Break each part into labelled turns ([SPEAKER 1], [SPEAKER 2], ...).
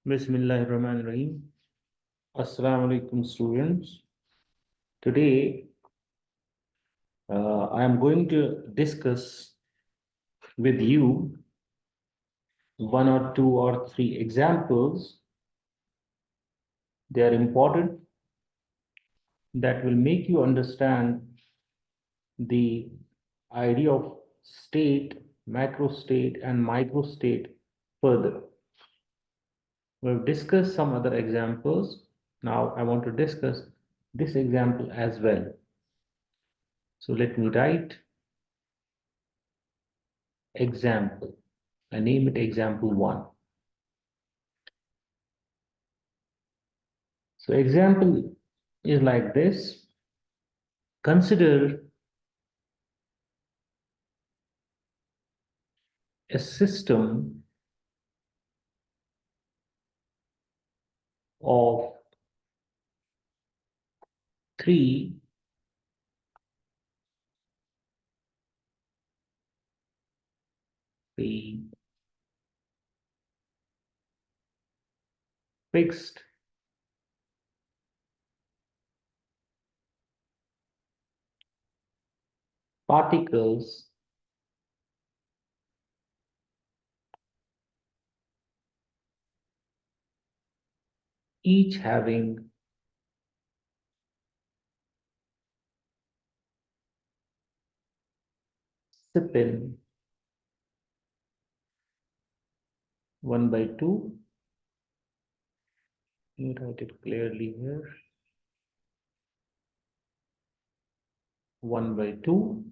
[SPEAKER 1] Bismillahirrahmanirrahim. Assalamu alaikum, students. Today, I am going to discuss with you one or two or three examples. They are important that will make you understand the idea of state, macro state, and micro state further. We've discussed some other examples. Now, I want to discuss this example as well. So, let me write example. I name it example 1. So example is like this. Consider a system of 3 fixed particles each having spin 1 by 2. Let me write it clearly here. 1 by 2.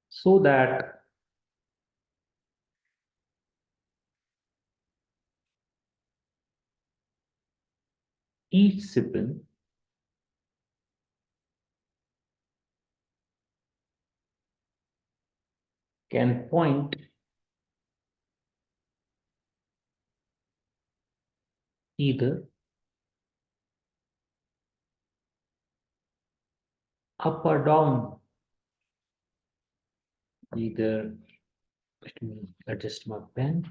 [SPEAKER 1] So that each spin can point either up or down. Either, let me adjust my pen,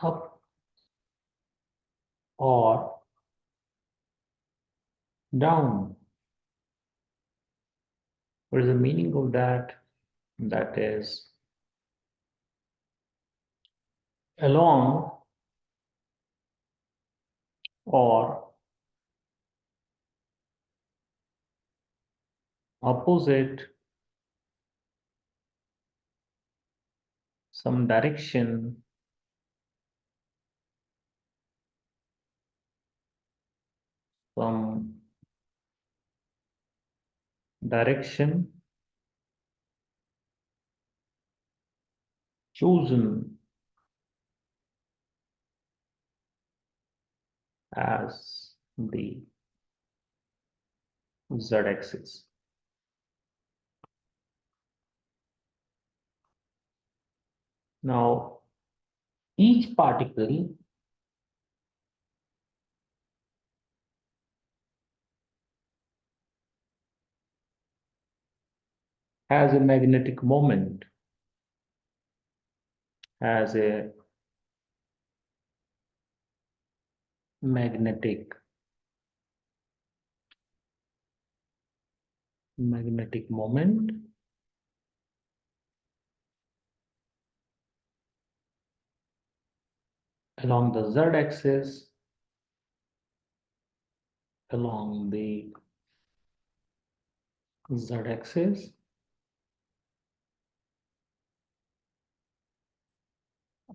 [SPEAKER 1] up or down. What is the meaning of that? That is along or opposite some direction from direction chosen as the z-axis. Now, each particle has a magnetic moment, has a magnetic moment along the z-axis, along the z-axis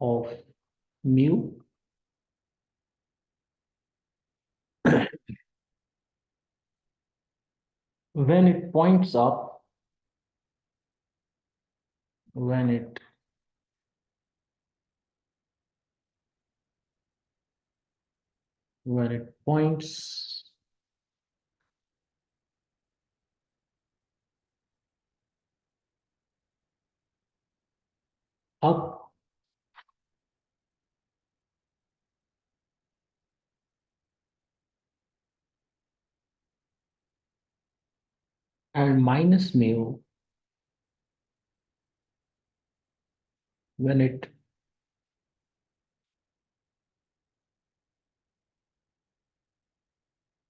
[SPEAKER 1] of mu when it points up, when it points up and minus mu when it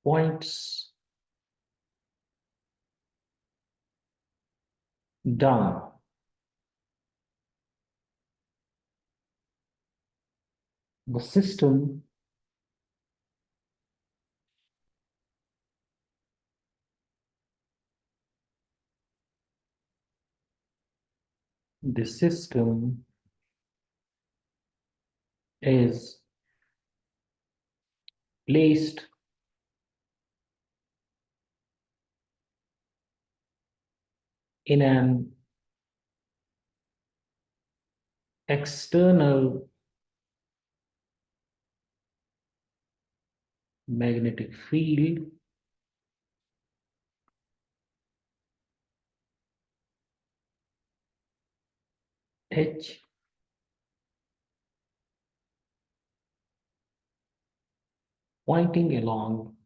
[SPEAKER 1] points down, the system is placed in an external magnetic field H pointing along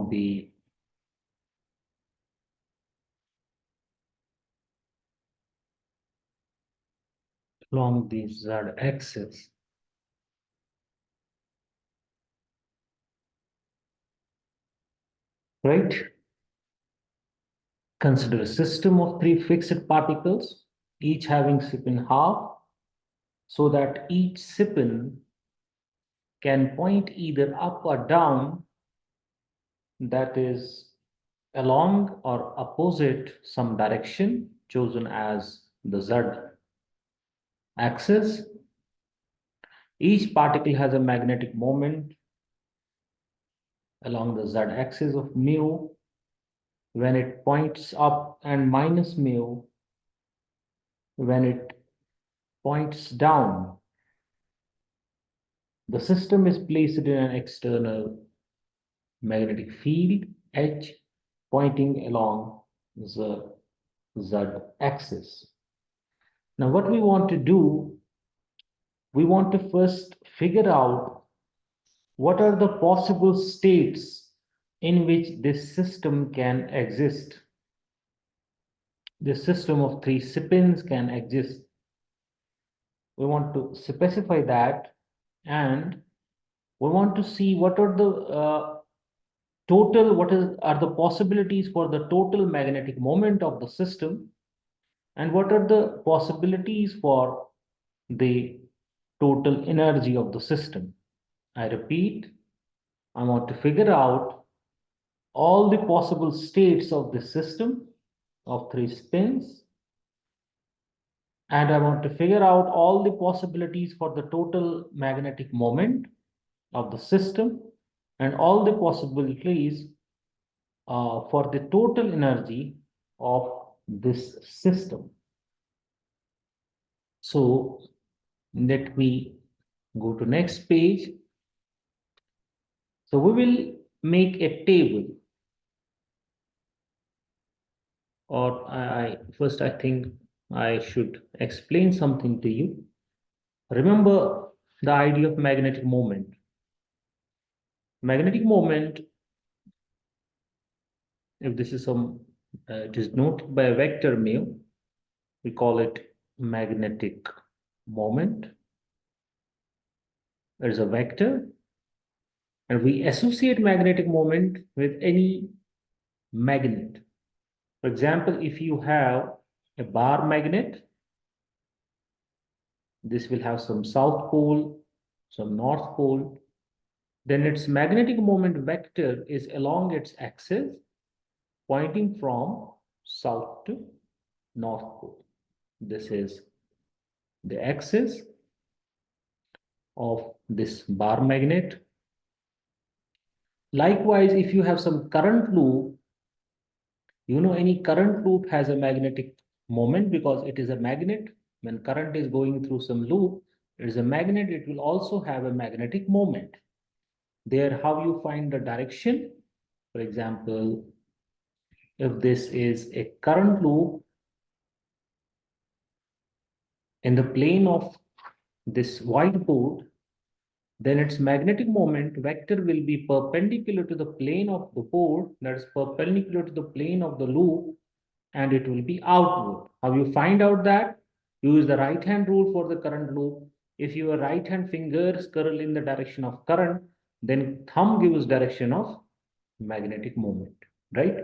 [SPEAKER 1] the z axis, right? Consider a system of three fixed particles, each having spin half, so that each spin can point either up or down, that is, along or opposite some direction chosen as the z axis. Each particle has a magnetic moment along the z axis of mu when it points up, and minus mu when it points down. The system is placed in an external magnetic field H pointing along the z axis. Now, what we want to do, we want to first figure out what are the possible states in which this system can exist. This system of three spins can exist. We want to specify that, and we want to see what are the are the possibilities for the total magnetic moment of the system, and what are the possibilities for the total energy of the system. I repeat, I want to figure out all the possible states of the system of three spins, and I want to figure out all the possibilities for the total magnetic moment of the system, and all the possibilities for the total energy of this system. So let me go to next page. So we will make a table, or first I think I should explain something to you. Remember the idea of magnetic moment. Magnetic moment, if this is it is noted by a vector mu, we call it magnetic moment. There is a vector, and we associate magnetic moment with any magnet. For example, if you have a bar magnet, this will have some south pole, some north pole, then its magnetic moment vector is along its axis, pointing from south to north pole. This is the axis of this bar magnet. Likewise, if you have some current loop, any current loop has a magnetic moment because it is a magnet. When current is going through some loop, it is a magnet, it will also have a magnetic moment. There, how you find the direction? For example, if this is a current loop in the plane of this whiteboard, then its magnetic moment vector will be perpendicular to the plane of the pole, that is perpendicular to the plane of the loop, and it will be outward. How you find out that? Use the right hand rule for the current loop. If your right hand fingers curl in the direction of current, then thumb gives direction of magnetic moment, right?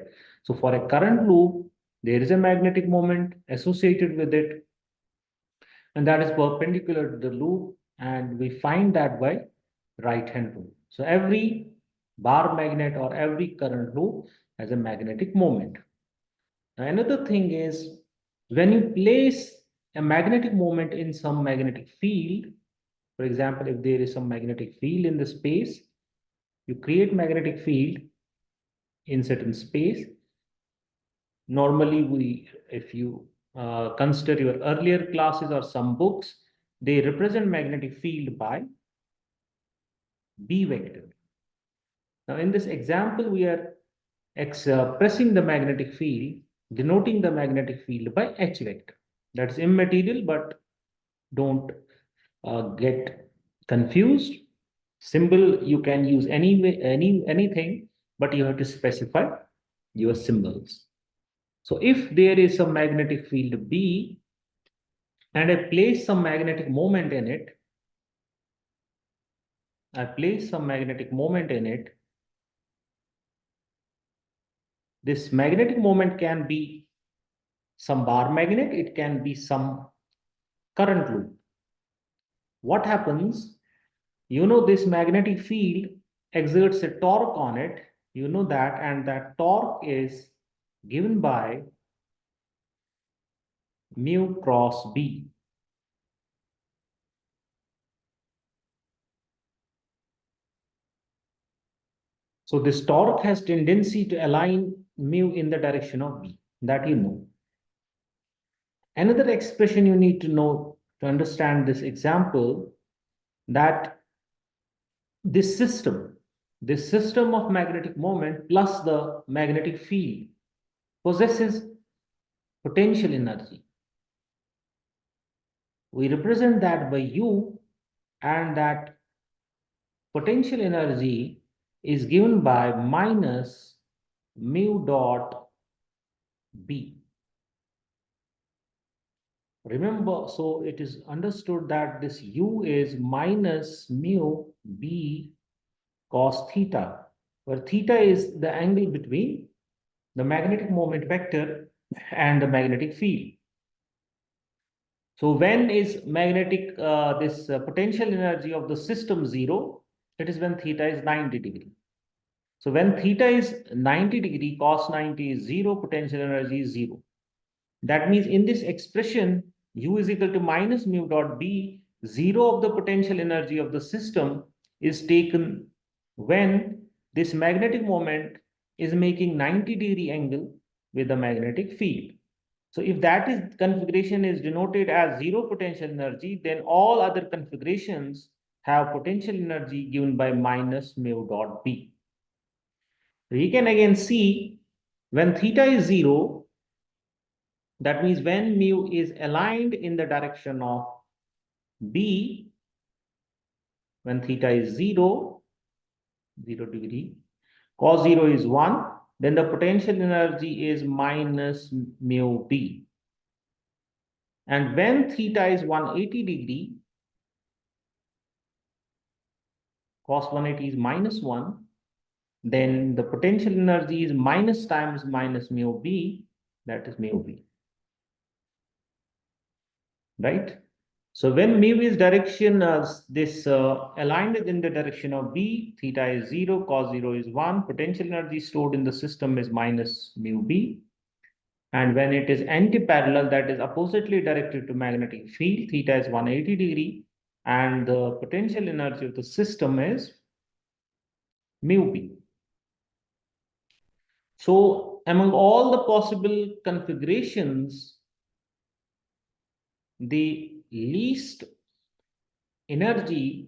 [SPEAKER 1] So for a current loop, there is a magnetic moment associated with it, and that is perpendicular to the loop, and we find that by right hand rule. So every bar magnet or every current loop has a magnetic moment. Now, another thing is, when you place a magnetic moment in some magnetic field, for example, if there is some magnetic field in the space, you create magnetic field in certain space. Normally, if you consider your earlier classes or some books, they represent magnetic field by B vector. Now, in this example, we are expressing the magnetic field, denoting the magnetic field by H vector. That's immaterial, but don't get confused. Symbol you can use anything, but you have to specify your symbols. So if there is some magnetic field B and I place some magnetic moment in it, this magnetic moment can be some bar magnet, it can be some current loop. What happens? This magnetic field exerts a torque on it, that, and that torque is given by mu cross B. So this torque has tendency to align mu in the direction of B, that you know. Another expression you need to know to understand this example, that this system of magnetic moment plus the magnetic field possesses potential energy. We represent that by U, and that potential energy is given by minus mu dot B. Remember, so it is understood that this U is minus mu B cos theta, where theta is the angle between the magnetic moment vector and the magnetic field. So when is magnetic, this potential energy of the system 0? It is when theta is 90 degree. So when theta is 90 degree, cos 90 is 0, potential energy is 0. That means in this expression, U is equal to minus mu dot B, 0 of the potential energy of the system is taken when this magnetic moment is making 90 degree angle with the magnetic field. So if that is configuration is denoted as 0 potential energy, then all other configurations have potential energy given by minus mu dot B. We can again see when theta is 0, that means when mu is aligned in the direction of B, when theta is 0 degree, cos 0 is 1, then the potential energy is minus mu B. And when theta is 180 degree, cos 180 is minus 1, then the potential energy is minus times minus mu B, that is mu B. Right? So when mu is direction, aligned in the direction of B, theta is 0, cos 0 is 1, potential energy stored in the system is minus mu B. And when it is anti-parallel, that is oppositely directed to magnetic field, theta is 180 degree, and the potential energy of the system is mu B. So among all the possible configurations, the least energy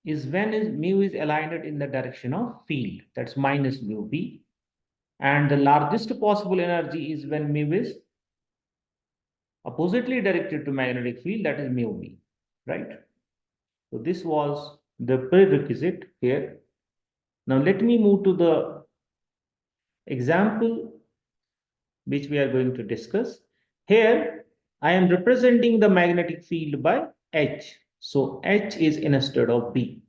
[SPEAKER 1] is when mu is aligned in the direction of field, that's minus mu B. And the largest possible energy is when mu is oppositely directed to magnetic field, that is mu B, right? So this was the prerequisite here. Now let me move to the example which we are going to discuss. Here, I am representing the magnetic field by H. So H is instead of B.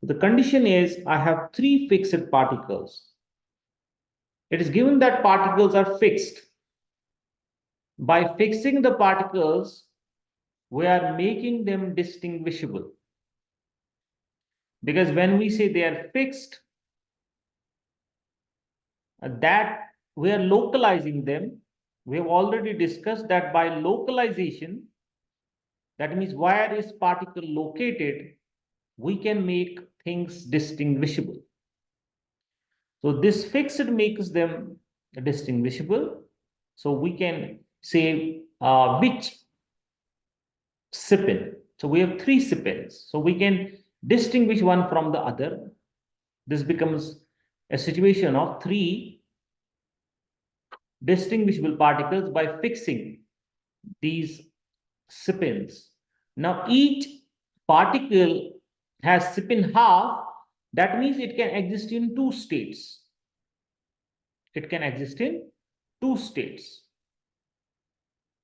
[SPEAKER 1] The condition is I have three fixed particles. It is given that particles are fixed. By fixing the particles, we are making them distinguishable. Because when we say they are fixed, that we are localizing them. We have already discussed that by localization, that means where is particle located, we can make things distinguishable. So this fixed makes them distinguishable. So we can say which spin. So we have three spins. So we can distinguish one from the other. This becomes a situation of three distinguishable particles by fixing these spins. Now each particle has spin half. That means it can exist in two states. It can exist in two states.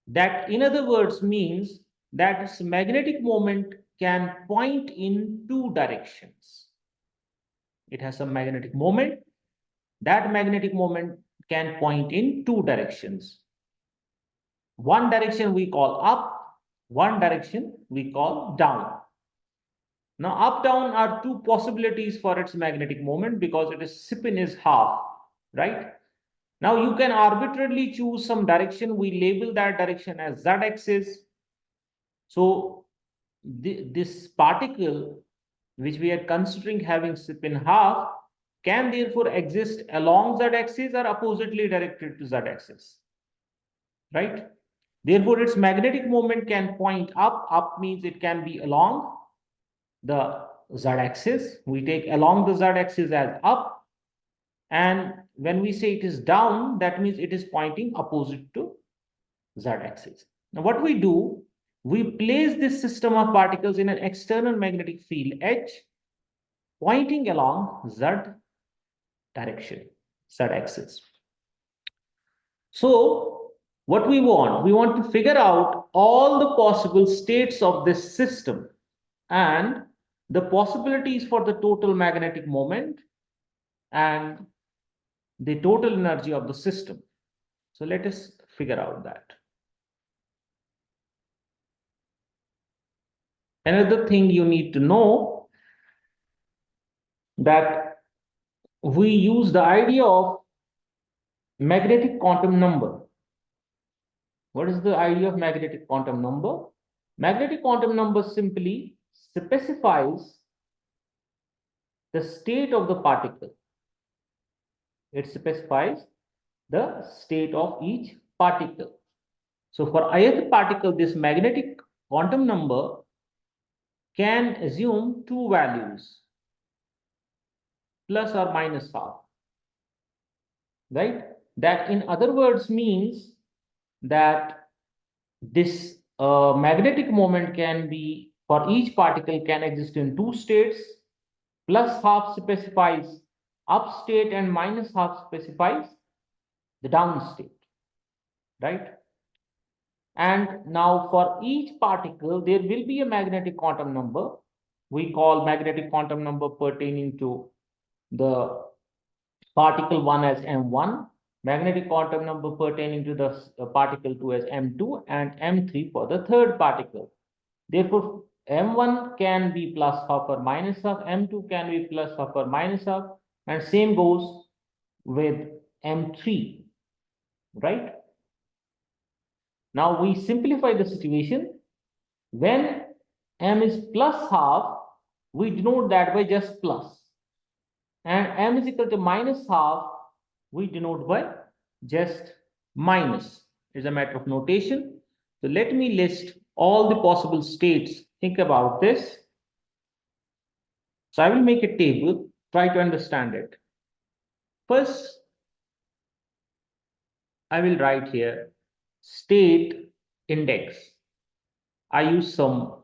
[SPEAKER 1] That, in other words, means that its magnetic moment can point in two directions. It has a magnetic moment. That magnetic moment can point in two directions. One direction we call up, one direction we call down. Now, up, down are two possibilities for its magnetic moment because its spin is half, right? Now, you can arbitrarily choose some direction. We label that direction as z-axis. So, this particle, which we are considering having spin half, can therefore exist along z-axis or oppositely directed to z-axis, right? Therefore, its magnetic moment can point up. Up means it can be along the z-axis. We take along the z-axis as up. And when we say it is down, that means it is pointing opposite to z-axis. Now, what we do, we place this system of particles in an external magnetic field H pointing along z direction, z-axis. So, what we want to figure out all the possible states of this system and the possibilities for the total magnetic moment and the total energy of the system. So let us figure out that. Another thing you need to know that we use the idea of magnetic quantum number. What is the idea of magnetic quantum number? Magnetic quantum number simply specifies the state of the particle. It specifies the state of each particle. So for ith particle, this magnetic quantum number can assume two values, plus or minus half, right? That in other words means that this magnetic moment can be, for each particle can exist in two states, plus half specifies up state and minus half specifies the down state, right? And now for each particle, there will be a magnetic quantum number. We call magnetic quantum number pertaining to the particle 1 as M1, magnetic quantum number pertaining to the particle 2 as M2, and M3 for the third particle. Therefore, M1 can be plus half or minus half, M2 can be plus half or minus half, and same goes with M3, right? Now we simplify the situation. When M is plus half, we denote that by just plus. And M is equal to minus half, we denote by just minus. It's a matter of notation. So let me list all the possible states. Think about this. So I will make a table, try to understand it. First, I will write here state index. I use some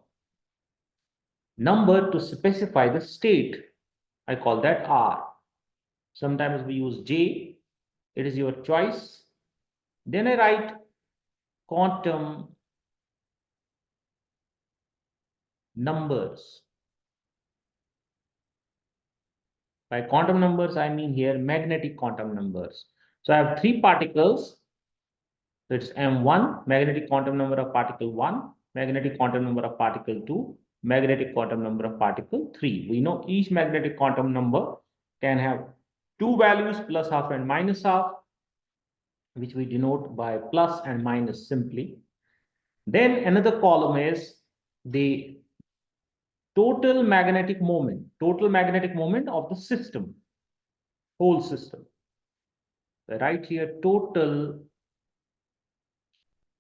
[SPEAKER 1] number to specify the state. I call that R. Sometimes we use J. It is your choice. Then I write quantum numbers. By quantum numbers, I mean here magnetic quantum numbers. So I have three particles. So it's M1, magnetic quantum number of particle 1, magnetic quantum number of particle 2, magnetic quantum number of particle 3. We know each magnetic quantum number can have two values, plus half and minus half, which we denote by plus and minus simply. Then another column is the total magnetic moment of the system, whole system. So right here, total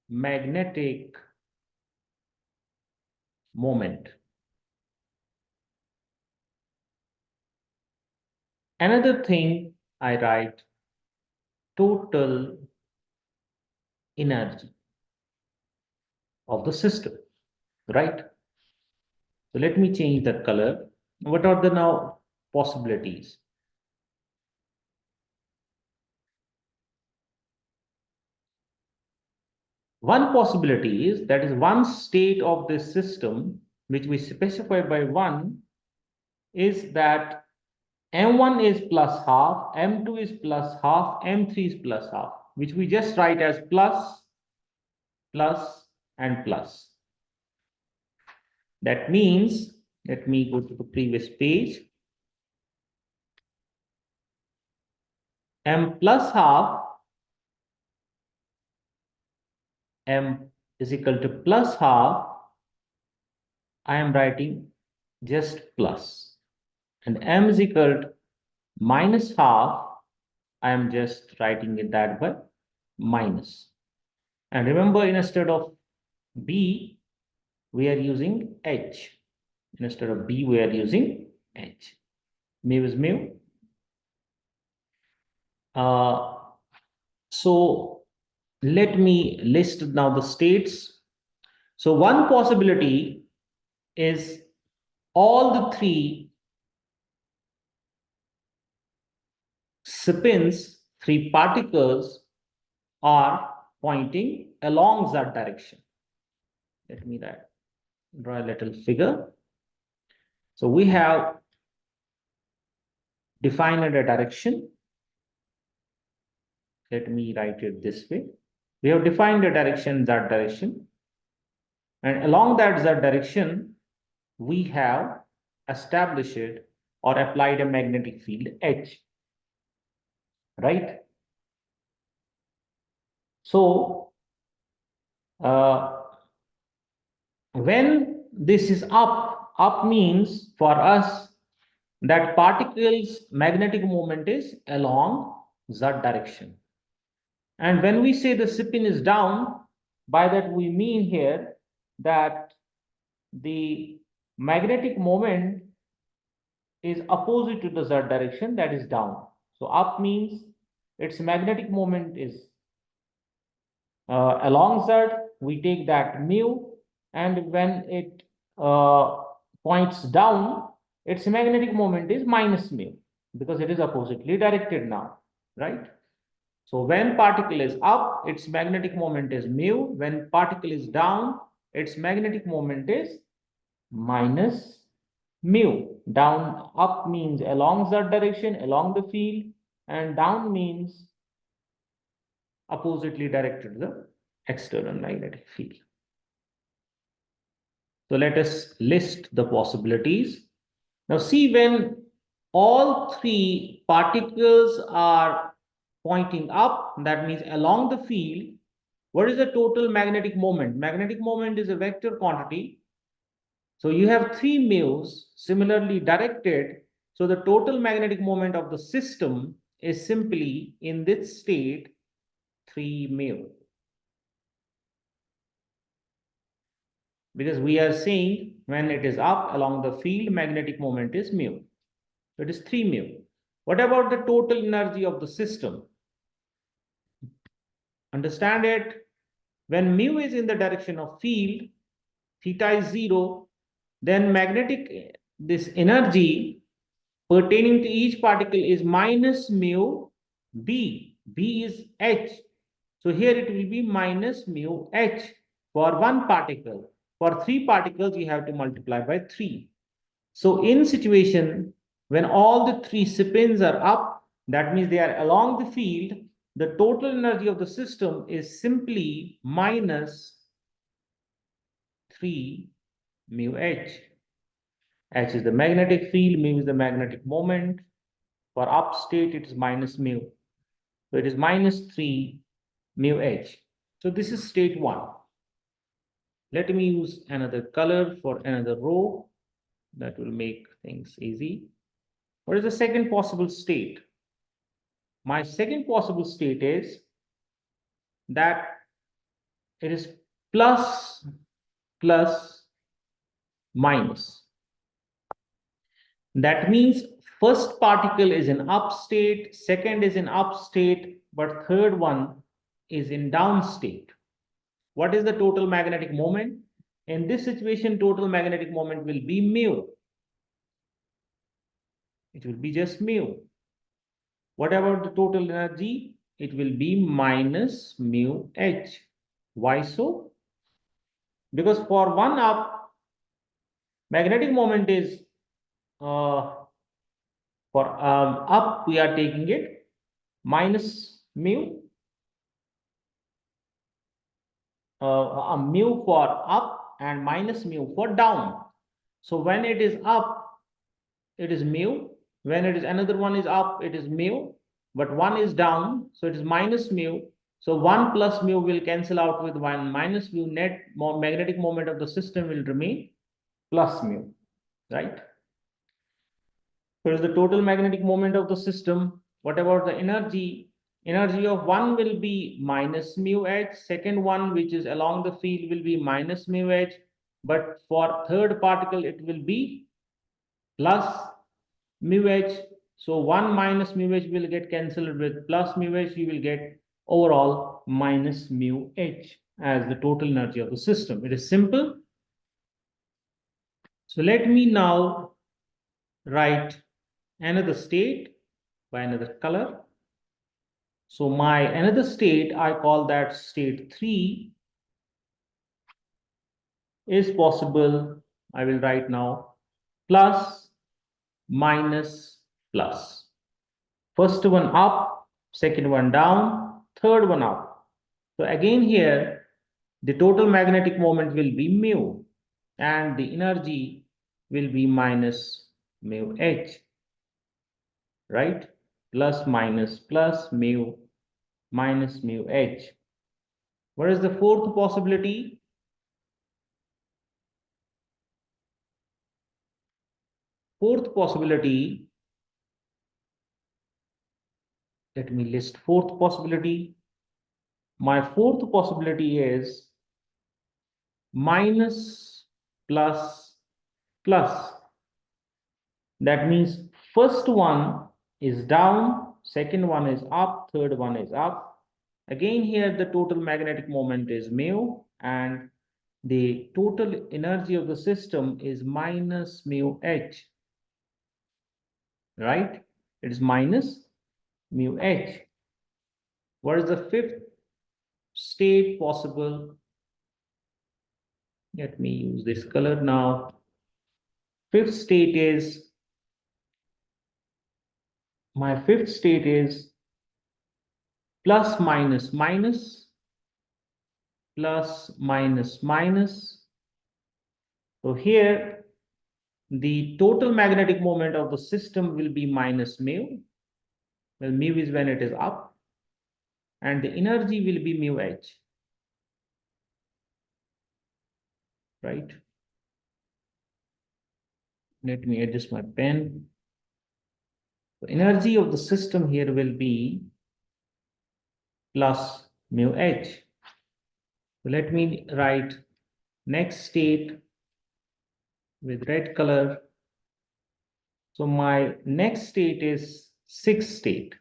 [SPEAKER 1] magnetic moment. Another thing I write total energy of the system, right? So let me change the color. What are the now possibilities? One possibility is that is one state of this system, which we specify by 1, is that M1 is plus half, M2 is plus half, M3 is plus half, which we just write as plus, plus, and plus. That means, let me go to the previous page. M plus half, M is equal to plus half, I am writing just plus. And M is equal to minus half, I am just writing it that way, minus. And remember, instead of B, we are using H. Instead of B, we are using H. Mu is mu. So let me list now the states. So one possibility is all the three spins, three particles are pointing along that direction. Let me draw a little figure. So we have defined a direction. Let me write it this way. We have defined a direction, that direction. And along that z direction, we have established or applied a magnetic field H. Right? So, when this is up means for us that particle's magnetic moment is along z direction. And when we say the spin is down, by that we mean here that the magnetic moment is opposite to the z direction, that is down. So up means its magnetic moment is along z, we take that mu, and when it points down, its magnetic moment is minus mu, because it is oppositely directed now, right? So when particle is up, its magnetic moment is mu. When particle is down, its magnetic moment is minus mu. Down, up means along z direction, along the field, and down means oppositely directed the external magnetic field. So let us list the possibilities. Now see, when all three particles are pointing up, that means along the field, what is the total magnetic moment? Magnetic moment is a vector quantity. So you have three mu's similarly directed. So the total magnetic moment of the system is simply in this state 3 mu. Because we are saying when it is up along the field, magnetic moment is mu. So it is 3 mu. What about the total energy of the system? Understand it. When mu is in the direction of field, theta is 0, then this energy pertaining to each particle is minus mu b. B is h. So here it will be minus mu h for one particle. For three particles, you have to multiply by 3. So in situation when all the three spins are up, that means they are along the field, the total energy of the system is simply minus 3 mu h. H is the magnetic field, mu is the magnetic moment. For up state, it is minus mu. So it is minus 3 mu h. So this is state 1. Let me use another color for another row. That will make things easy. What is the second possible state? My second possible state is that it is plus, plus, minus. That means first particle is in up state, second is in up state, but third one is in down state. What is the total magnetic moment? In this situation, total magnetic moment will be mu. It will be just mu. What about the total energy? It will be minus mu h. Why so? Because for one up, magnetic moment is for up, we are taking it minus mu. Mu for up and minus mu for down. So when it is up, it is mu. When it is another one is up, it is mu. But one is down, so it is minus mu. So 1 plus mu will cancel out with 1 minus mu. Net magnetic moment of the system will remain plus mu, right? So is the total magnetic moment of the system. What about the energy? Energy of one will be minus mu h. Second one, which is along the field, will be minus mu h. But for third particle, it will be plus mu h. So 1 minus mu h will get cancelled with plus mu h. You will get overall minus mu h as the total energy of the system. It is simple. So let me now write another state by another color. So my another state, I call that state 3 is possible. I will write now plus, minus, plus. First one up, second one down, third one up. So again here, the total magnetic moment will be mu and the energy will be minus mu h, right? Plus, minus, plus mu, minus mu h. What is the fourth possibility? Fourth possibility, let me list fourth possibility. My fourth possibility is minus, plus, plus. That means first one is down, second one is up, third one is up. Again here the total magnetic moment is mu and the total energy of the system is minus mu h, right? It is minus mu h. What is the fifth state possible? Let me use this color now. Fifth state is, my fifth state is plus, minus, minus, plus, minus, minus. So here the total magnetic moment of the system will be minus mu. Well, mu is when it is up and the energy will be mu h, right? Let me adjust my pen. The energy of the system here will be plus mu h. So let me write next state with red color. So my next state is sixth state.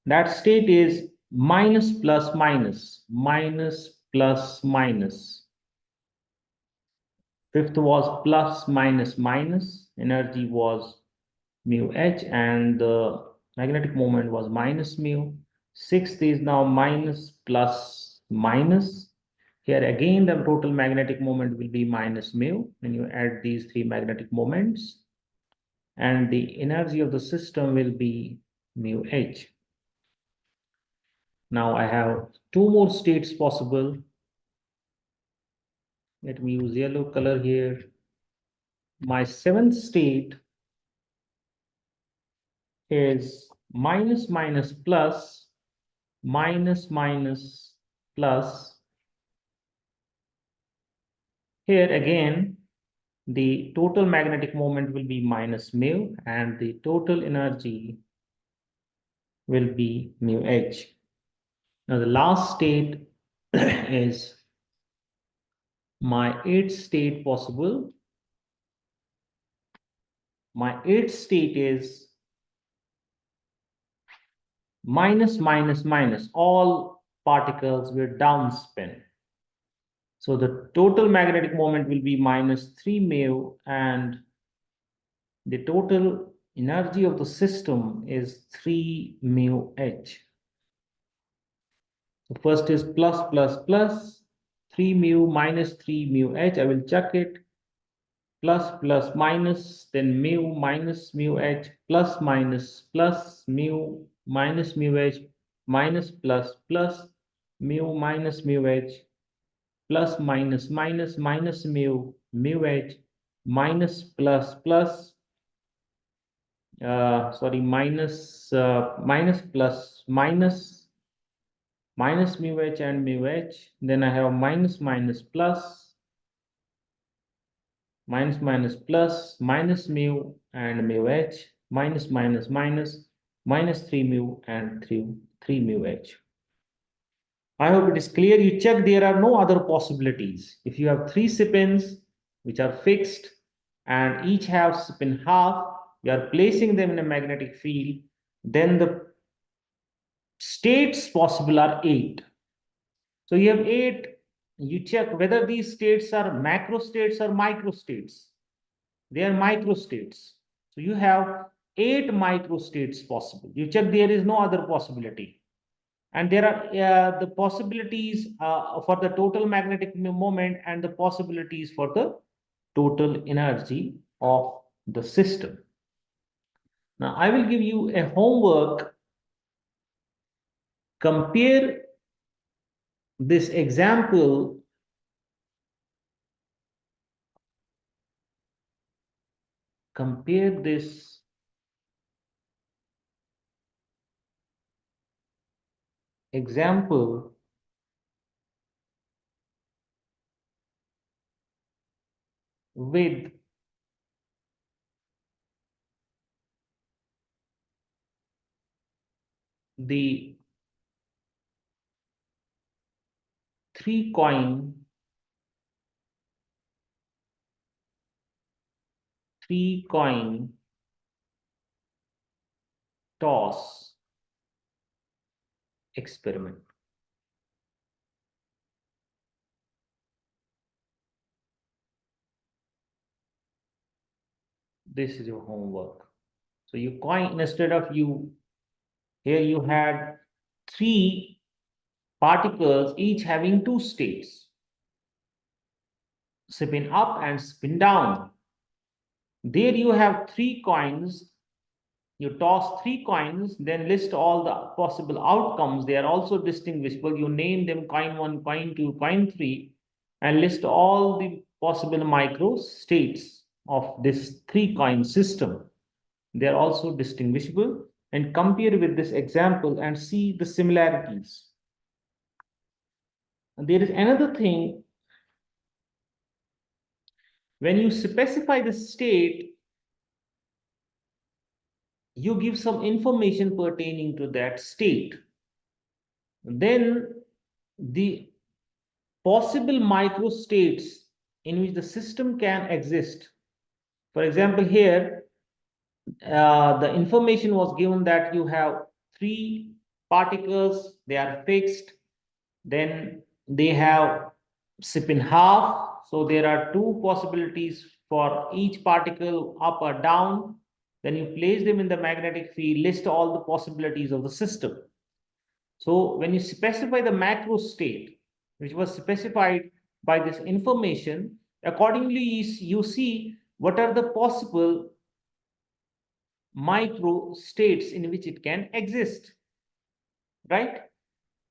[SPEAKER 1] That state is minus, plus, minus, minus, plus, minus. Fifth was plus minus minus. Energy was mu h, and the magnetic moment was minus mu. Sixth is now minus plus minus. Here again, the total magnetic moment will be minus mu when you add these three magnetic moments. And the energy of the system will be mu h. Now I have two more states possible. Let me use yellow color here. My seventh state is minus minus plus, minus minus plus. Here again, the total magnetic moment will be minus mu, and the total energy will be mu h. Now the last state is my eighth state possible. My eighth state is minus minus minus. All particles will downspin. So the total magnetic moment will be minus 3 mu, and the total energy of the system is 3 mu h. So first is plus plus plus, 3 mu minus 3 mu h. I will check it. Plus plus minus, then mu minus mu h, plus minus plus mu minus mu h, minus plus plus mu minus mu h, plus minus minus minus mu h, minus plus plus minus plus minus mu h and mu h. Then I have minus minus plus minus minus plus minus mu and mu h, minus minus minus minus 3 mu and 3 mu h. I hope it is clear. You check there are no other possibilities. If you have three spins which are fixed and each have spin half, you are placing them in a magnetic field, then the states possible are 8. So you have 8. You check whether these states are macro states or micro states. They are micro states. So you have 8 micro states possible. You check there is no other possibility. And there are the possibilities for the total magnetic moment and the possibilities for the total energy of the system. Now I will give you a homework. Compare this example with the three coin toss experiment. This is your homework. So you coin, instead of you, here you had 3 particles each having 2 states, spin up and spin down. There you have 3 coins. You toss 3 coins, then list all the possible outcomes. They are also distinguishable. You name them coin 1, coin 2, coin 3, and list all the possible micro states of this 3 coin system. They are also distinguishable, and compare with this example and see the similarities. And there is another thing. When you specify the state, you give some information pertaining to that state. Then the possible microstates in which the system can exist. For example, here the information was given that you have 3 particles, they are fixed, then they have spin half, So there are two possibilities for each particle, up or down. Then you place them in the magnetic field, list all the possibilities of the system. So when you specify the macro state, which was specified by this information, accordingly you see what are the possible micro states in which it can exist, right?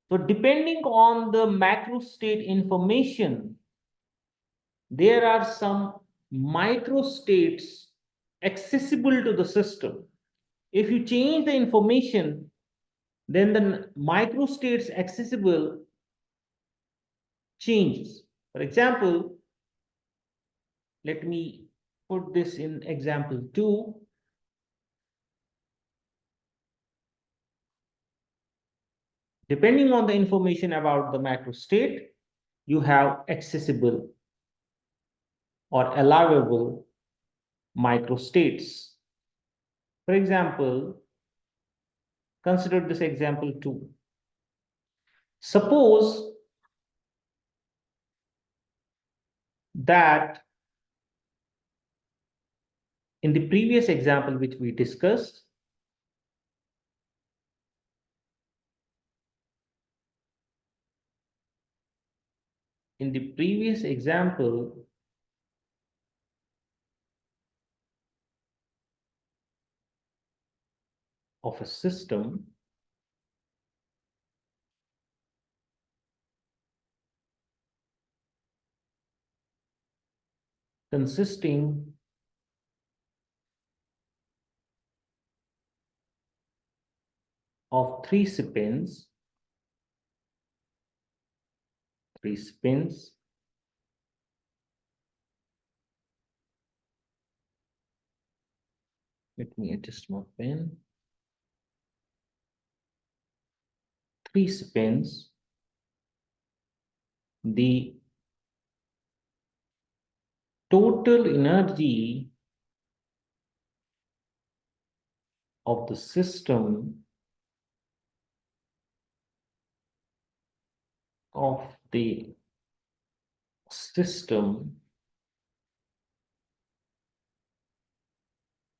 [SPEAKER 1] So depending on the macro state information, there are some micro states accessible to the system. If you change the information, then the micro states accessible changes. For example, let me put this in example 2. Depending on the information about the macro state, you have accessible or allowable microstates. For example, consider this example 2. Suppose that in the previous example which we discussed, in the previous example, of a system consisting of three spins, three spins, let me adjust my pen, three spins, the total energy of the system of the system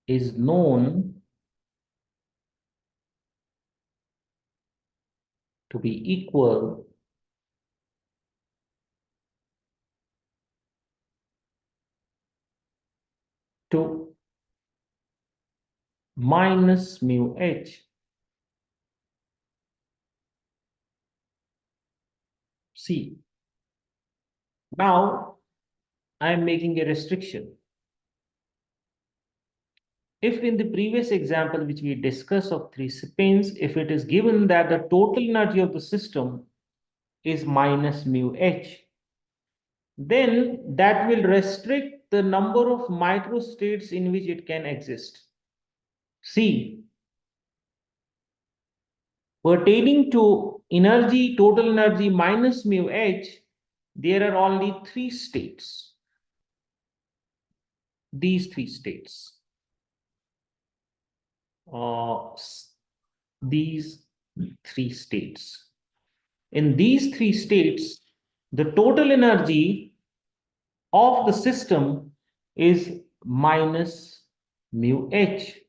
[SPEAKER 1] is known to be equal to minus mu h. See, now I am making a restriction. If in the previous example which we discussed of three spins, if it is given that the total energy of the system is minus mu h, then that will restrict the number of microstates in which it can exist. See, pertaining to energy, total energy minus mu h, there are only three states. These three states. These three states. In these three states, the total energy of the system is minus mu h.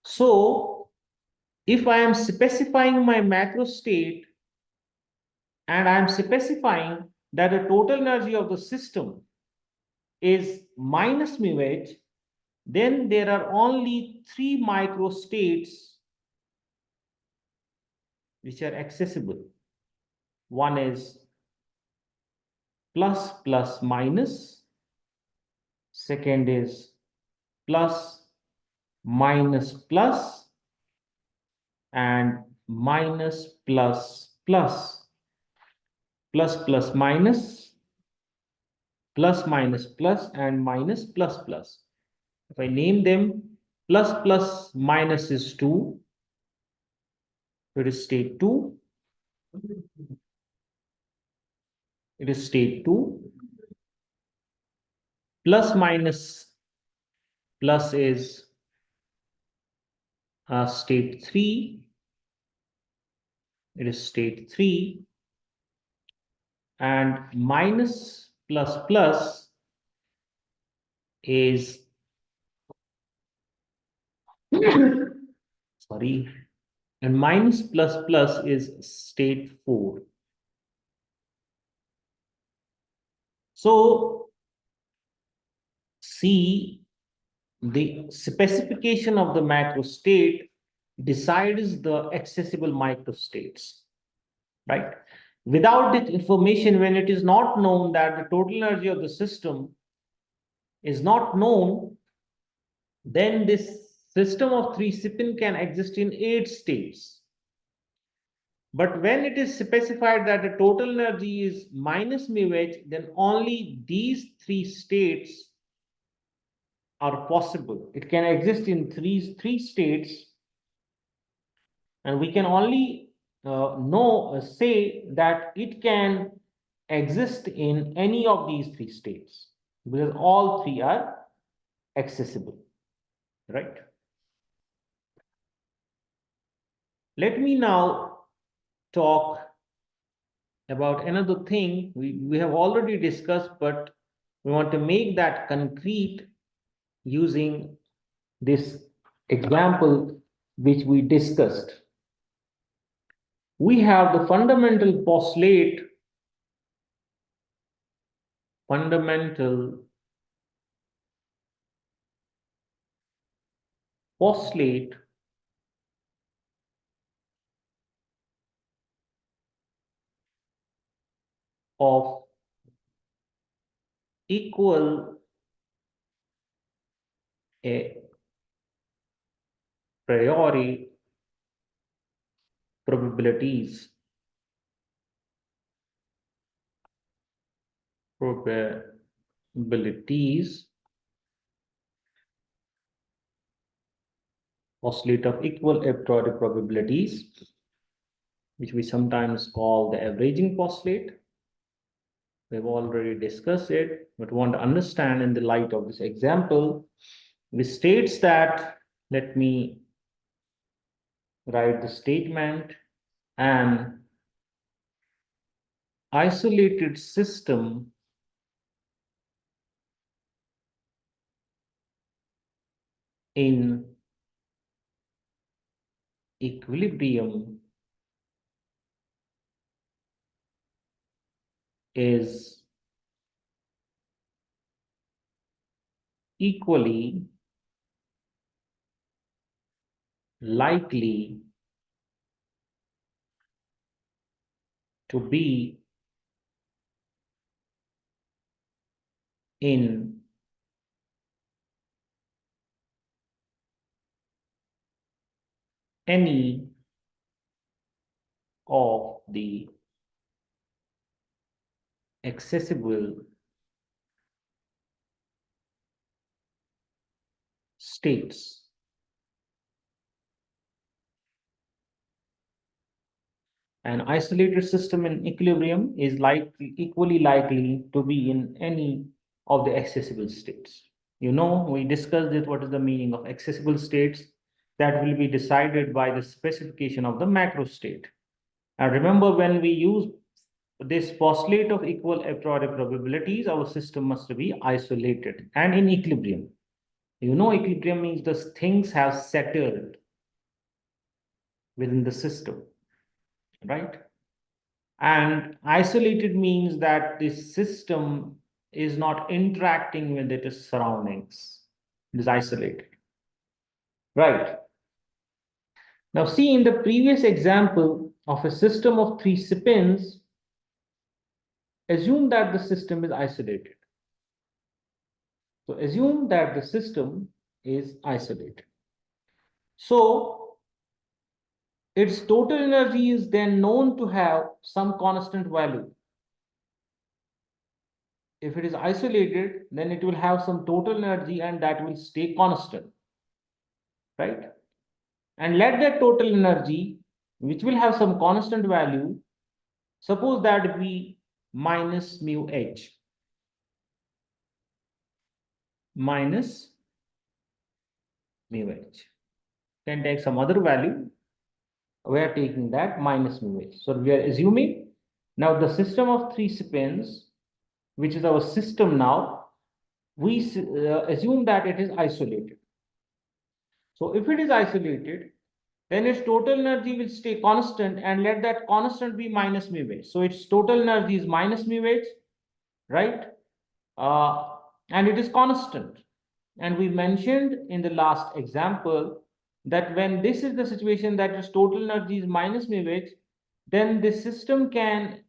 [SPEAKER 1] So, if I am specifying my macro state and I am specifying that the total energy of the system is minus mu h, then there are only three microstates which are accessible. One is plus plus minus, second is plus minus plus, and minus plus plus, plus plus minus, plus minus plus, and minus plus plus. If I name them, plus plus minus is 2, it is state 2, it is state 2, plus minus plus is state 3, it is state 3, and minus plus plus is sorry, and minus plus plus is state 4. So see, the specification of the macro state decides the accessible microstates, right? Without this information, when it is not known that the total energy of the system is not known, then this system of 3 spin can exist in 8 states. But when it is specified that the total energy is minus mu h, then only these 3 states are possible. It can exist in three states, and we can only say that it can exist in any of these 3 states because all 3 are accessible, right? Let me now talk about another thing we have already discussed, but we want to make that concrete using this example which we discussed. We have the fundamental postulate of equal a priori probabilities postulate of equal a priori probabilities, which we sometimes call the averaging postulate. We've already discussed it, but want to understand in the light of this example, which states that, let me write the statement, an isolated system in equilibrium is equally likely to be in any of the accessible states. An isolated system in equilibrium is equally likely to be in any of the accessible states. You know, we discussed it, what is the meaning of accessible states. That will be decided by the specification of the macro state. And remember, when we use this postulate of equal a priori probabilities, our system must be isolated and in equilibrium. You know, equilibrium means the things have settled within the system, right? And isolated means that this system is not interacting with its surroundings. It is isolated, right? Now see, in the previous example of a system of 3 spins, assume that the system is isolated. So assume that the system is isolated. So its total energy is then known to have some constant value. If it is isolated, then it will have some total energy and that will stay constant, right? And let that total energy, which will have some constant value, suppose that be minus mu h. Minus mu h. Can take some other value. We are taking that minus mu h. So we are assuming now the system of 3 spins which is our system now, we assume that it is isolated. So if it is isolated, then its total energy will stay constant, and let that constant be minus mu h. So its total energy is minus mu h, right? And it is constant. And we mentioned in the last example that when this is the situation that its total energy is minus mu h, then the system can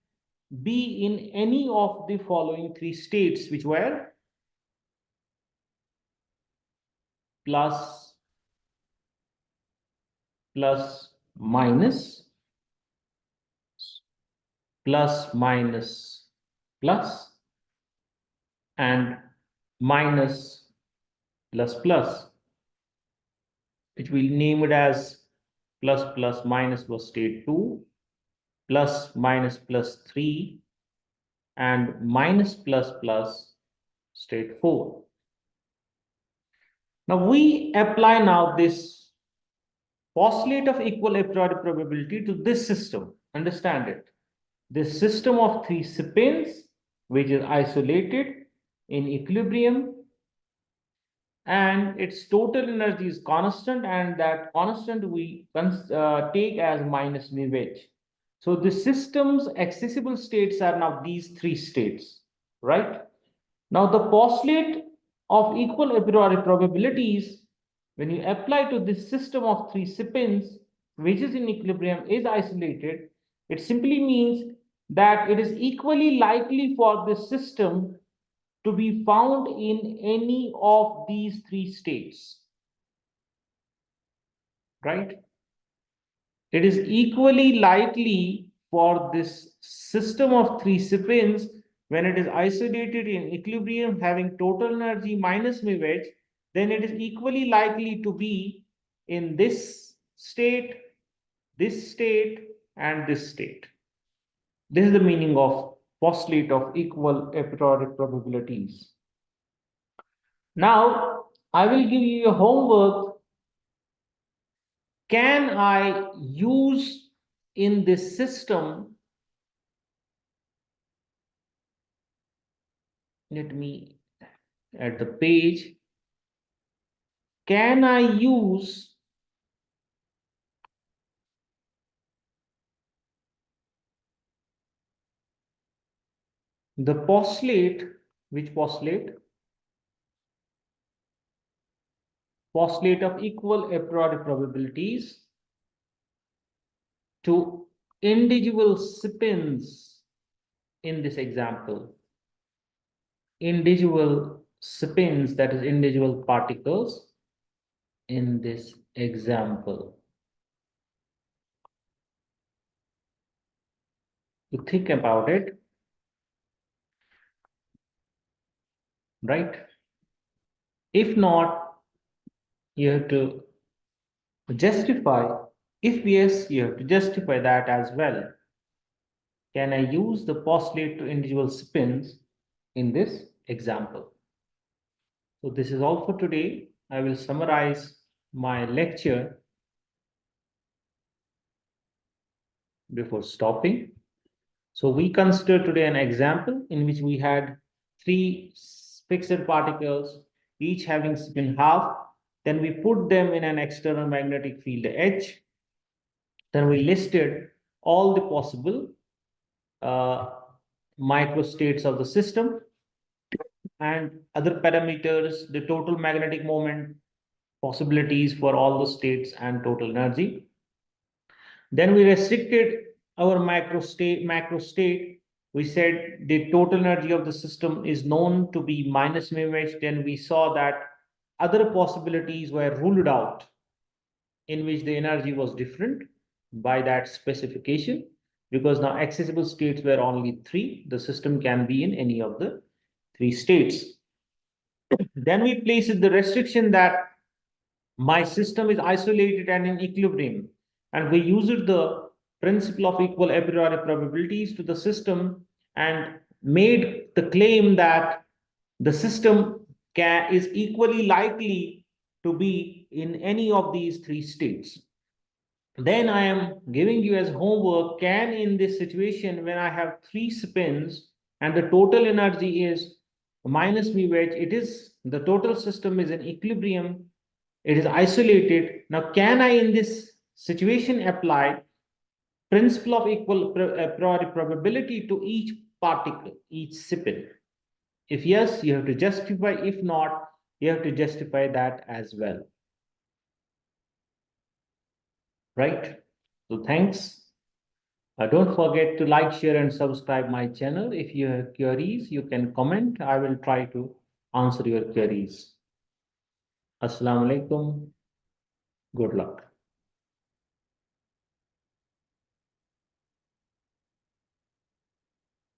[SPEAKER 1] be in any of the following three states, which were plus, plus, minus, plus, minus, plus, and minus, plus, plus, which we name it as plus, plus, minus was state 2, plus, minus, plus 3, and minus, plus, plus, state 4. Now we apply now this postulate of equal a priori probability to this system. Understand it. This system of three spins, which is isolated in equilibrium, and its total energy is constant, and that constant we take as minus mu h. So the system's accessible states are now these three states, right? Now the postulate of equal a priori probabilities, when you apply to this system of three spins, which is in equilibrium, is isolated, it simply means that it is equally likely for this system to be found in any of these three states, right? It is equally likely for this system of three spins, when it is isolated in equilibrium having total energy minus mu h, then it is equally likely to be in this state, and this state. This is the meaning of postulate of equal a priori probabilities. Now, I will give you a homework. Can I use in this system? Let me at the page. Can I use the postulate? Which postulate? Postulate of equal a priori probabilities to individual spins in this example. Individual spins, that is individual particles in this example. You think about it, right? If not, you have to justify. If yes, you have to justify that as well. Can I use the postulate to individual spins in this example? So this is all for today. I will summarize my lecture before stopping. So we consider today an example in which we had three fixed particles, each having spin half. Then we put them in an external magnetic field H. Then we listed all the possible microstates of the system and other parameters, the total magnetic moment possibilities for all the states and total energy. Then we restricted our macro state. We said the total energy of the system is known to be minus mu h. Then we saw that other possibilities were ruled out in which the energy was different by that specification, because now accessible states were only three. The system can be in any of the three states. Then we placed the restriction that my system is isolated and in equilibrium, and we used the principle of equal a priori probabilities to the system and made the claim that the system is equally likely to be in any of these three states. Then I am giving you as homework, can in this situation when I have three spins, and the total energy is minus mu h, it is the total system is in equilibrium, it is isolated. Now, can I in this situation apply principle of equal priori probability to each particle, each spin? If yes, you have to justify. If not, you have to justify that as well. Right? So thanks. Don't forget to like, share, and subscribe my channel. If you have queries, you can comment. I will try to answer your queries. Assalamu alaikum. Good luck.